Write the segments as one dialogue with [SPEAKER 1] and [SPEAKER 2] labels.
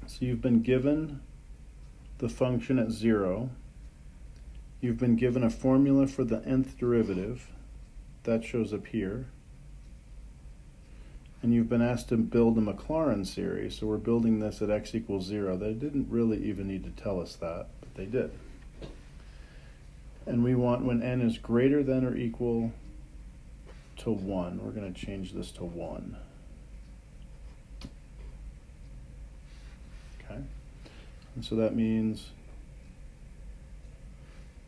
[SPEAKER 1] So you've been given the function at 0. You've been given a formula for the nth derivative. That shows up here. And you've been asked to build a Maclaurin series, so we're building this at x equals 0. They didn't really even need to tell us that, but they did. And we want when n is greater than or equal to 1. We're going to change this to 1. Okay? And so that means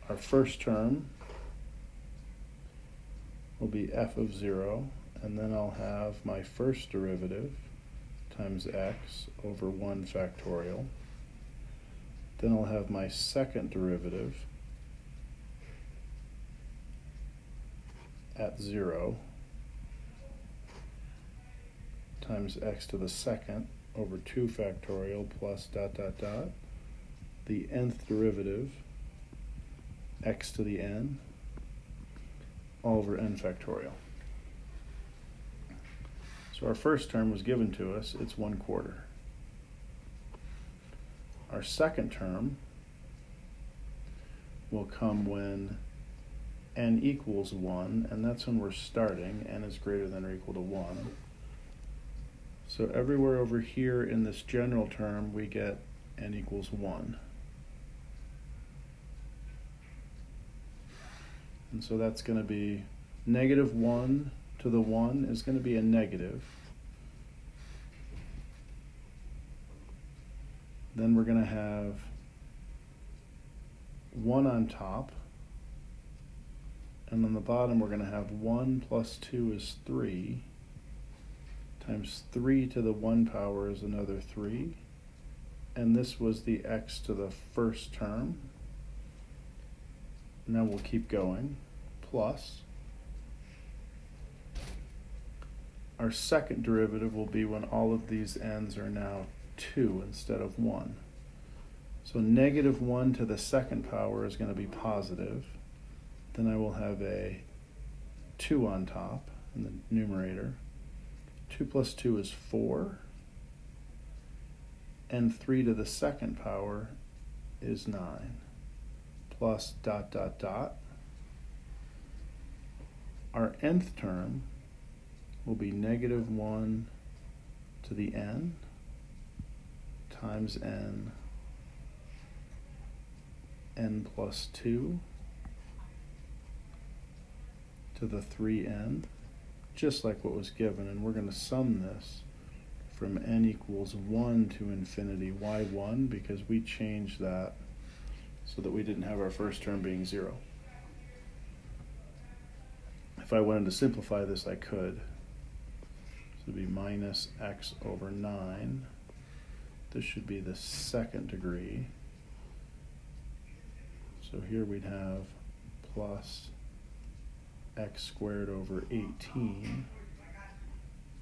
[SPEAKER 1] our first term will be f of 0, and then I'll have my first derivative times x over 1 factorial. Then I'll have my second derivative at 0 times x to the second over 2 factorial plus dot dot dot the nth derivative x to the n all over n factorial. So our first term was given to us, it's 1/4. Our second term will come when n equals 1, and that's when we're starting, n is greater than or equal to 1. So everywhere over here in this general term, we get n equals 1. And so that's going to be negative 1 to the 1 is going to be a negative. Then we're going to have 1 on top. And on the bottom, we're going to have 1 plus 2 is 3, times 3 to the 1 power is another 3. And this was the x to the first term. Now we'll keep going, plus. Our second derivative will be when all of these n's are now 2 instead of 1. So negative 1 to the second power is going to be positive. Then I will have a 2 on top in the numerator. 2 plus 2 is 4. And 3 to the second power is 9. Plus dot dot dot. Our nth term will be negative 1 to the n times n plus 2 to the 3n, just like what was given, and we're going to sum this from n equals 1 to infinity. Why 1? Because we changed that so that we didn't have our first term being 0. If I wanted to simplify this, I could. So it would be minus x over 9. This should be the second degree. So here we'd have plus x squared over 18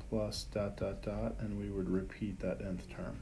[SPEAKER 1] plus dot dot dot, and we would repeat that nth term.